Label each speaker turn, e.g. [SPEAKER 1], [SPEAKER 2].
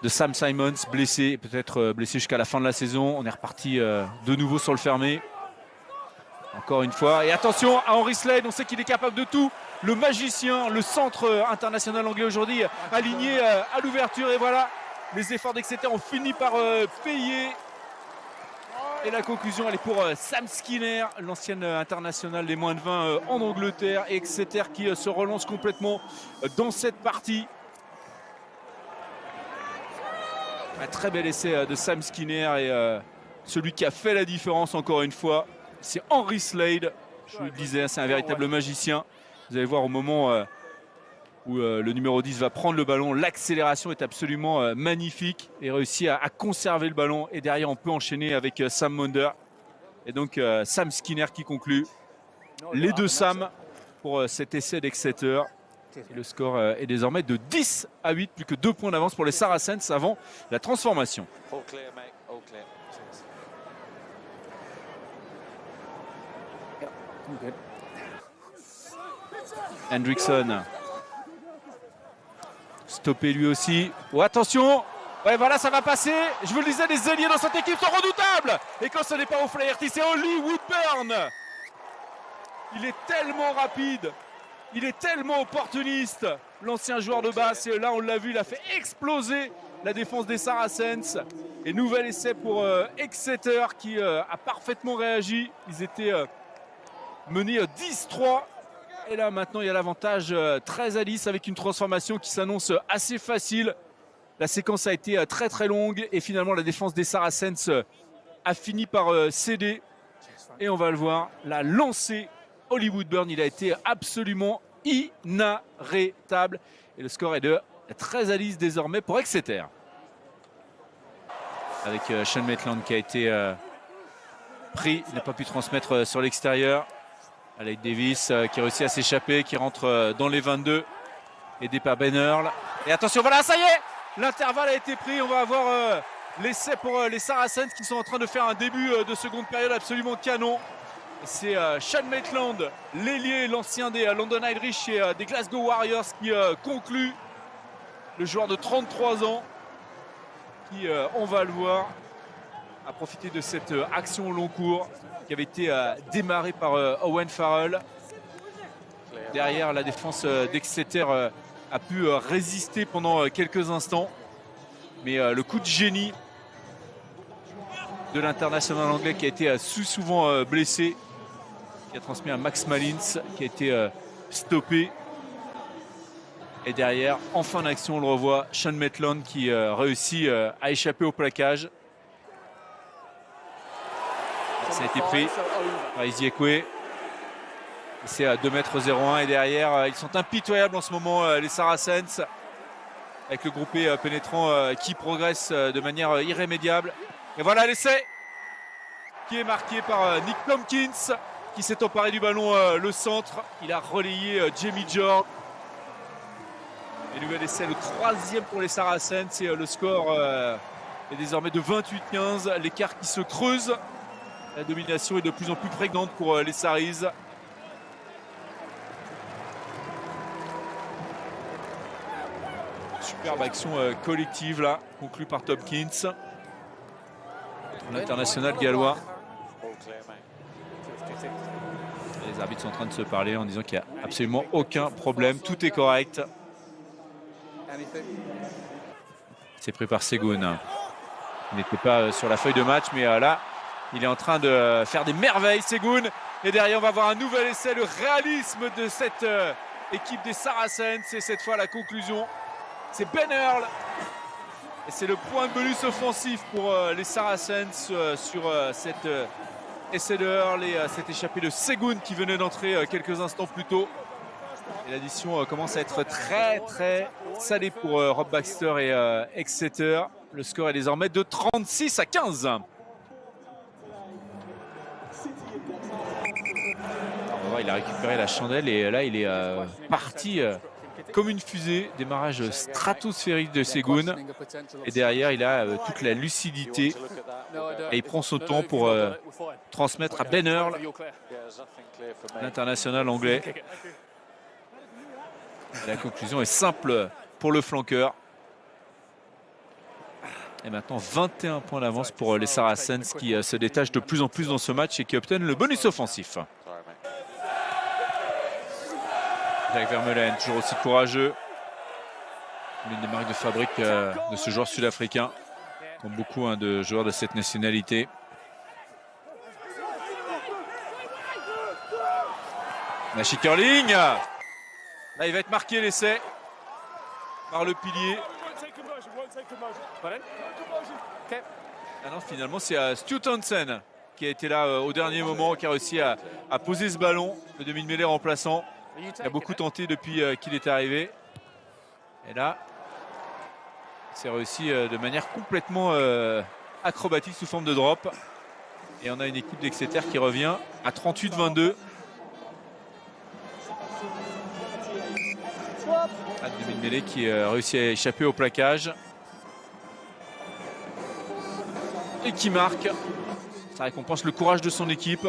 [SPEAKER 1] de Sam Simons, blessé, peut-être blessé jusqu'à la fin de la saison. On est reparti de nouveau sur le fermé. Encore une fois. Et attention à Henry Slade, on sait qu'il est capable de tout. Le magicien, le centre international anglais aujourd'hui, aligné à l'ouverture. Et voilà, les efforts d'Exeter ont fini par payer. Et la conclusion, elle est pour Sam Skinner, l'ancienne internationale des moins de 20 en Angleterre. Et Exeter qui se relance complètement dans cette partie. Un très bel essai de Sam Skinner et celui qui a fait la différence encore une fois, c'est Henry Slade. Je vous le disais, c'est un véritable magicien. Vous allez voir au moment où le numéro 10 va prendre le ballon, l'accélération est absolument magnifique et réussit à conserver le ballon. Et derrière, on peut enchaîner avec Sam Maunder. Et donc Sam Skinner qui conclut. Les deux Sam pour cet essai d'Exeter. Et le score est désormais de 10-8, plus que 2 points d'avance pour les Saracens avant la transformation. Hendrickson. Stoppé lui aussi. Oh, attention! Ouais, voilà, ça va passer. Je vous le disais, les ailiers dans cette équipe sont redoutables. Et quand ce n'est pas au Flaherty, c'est Oli Woodburn. Il est tellement rapide. Il est tellement opportuniste, l'ancien joueur de basse. Et là, on l'a vu, il a fait exploser la défense des Saracens. Et nouvel essai pour Exeter qui a parfaitement réagi. Ils étaient menés 10-3. Et là, maintenant, il y a l'avantage 13-10 avec une transformation qui s'annonce assez facile. La séquence a été très très longue. Et finalement, la défense des Saracens a fini par céder. Et on va le voir, la lancée Oli Woodburn, il a été absolument inarrêtable. Et le score est de 13-10 désormais pour Exeter. Avec Sean Maitland qui a été pris, il n'a pas pu transmettre sur l'extérieur. Alec Davis qui réussit à s'échapper, qui rentre dans les 22, aidé par Ben Earl. Et attention, voilà, ça y est, l'intervalle a été pris. On va avoir l'essai pour les Saracens qui sont en train de faire un début de seconde période absolument canon. C'est Sean Maitland, l'ailier, l'ancien des London Irish et des Glasgow Warriors qui conclut. Le joueur de 33 ans qui, on va le voir, a profité de cette action au long cours qui avait été démarrée par Owen Farrell. Derrière, la défense d'Exeter a pu résister pendant quelques instants. Mais le coup de génie de l'international anglais qui a été souvent blessé, qui a transmis à Max Malins, qui a été stoppé. Et derrière, en fin d'action, on le revoit, Sean Maitland qui réussit à échapper au plaquage. Ça a été pris par Eziekwe. C'est à 2,01 m et derrière, ils sont impitoyables en ce moment, les Saracens, avec le groupé pénétrant qui progresse de manière irrémédiable. Et voilà l'essai qui est marqué par Nick Tompkins, qui s'est emparé du ballon, le centre. Il a relayé Jamie George. Et nouvel essai, le 3e pour les Saracens. Et le score est désormais de 28-15. L'écart qui se creuse. La domination est de plus en plus prégnante pour les Saris. Superbe action collective là, conclue par Tompkins. L'international gallois. Les arbitres sont en train de se parler en disant qu'il n'y a absolument aucun problème. Tout est correct. C'est pris par Segun. Il n'était pas sur la feuille de match, mais là, il est en train de faire des merveilles, Segun. Et derrière, on va avoir un nouvel essai. Le réalisme de cette équipe des Saracens. Et cette fois, la conclusion, c'est Ben Earl. Et c'est le point de bonus offensif pour les Saracens sur cet essai de Earl et cette échappée de Segun qui venait d'entrer quelques instants plus tôt. Et l'addition commence à être très très salée pour Rob Baxter et Exeter. Le score est désormais de 36-15. Il a récupéré la chandelle et là il est parti comme une fusée. Démarrage stratosphérique de Segun. Et derrière il a toute la lucidité. Et il prend son temps pour transmettre à Ben Earl, l'international anglais. Et la conclusion est simple pour le flanqueur. Et maintenant 21 points d'avance pour les Saracens qui se détachent de plus en plus dans ce match et qui obtiennent le bonus offensif. Jacques Vermeulen, toujours aussi courageux. L'une des marques de fabrique de ce joueur sud-africain, comme beaucoup de joueurs de cette nationalité. Nashi Curling. Là, il va être marqué l'essai par le pilier. Ah non, finalement, c'est Stu Townsend qui a été là au dernier moment, qui a réussi à poser ce ballon. Le demi-mêlée remplaçant. Il a beaucoup tenté depuis qu'il est arrivé. Et là, c'est réussi de manière complètement acrobatique sous forme de drop. Et on a une équipe d'Exeter qui revient à 38-22. Un demi-mêlée qui réussit à échapper au plaquage. Et qui marque. Ça récompense le courage de son équipe.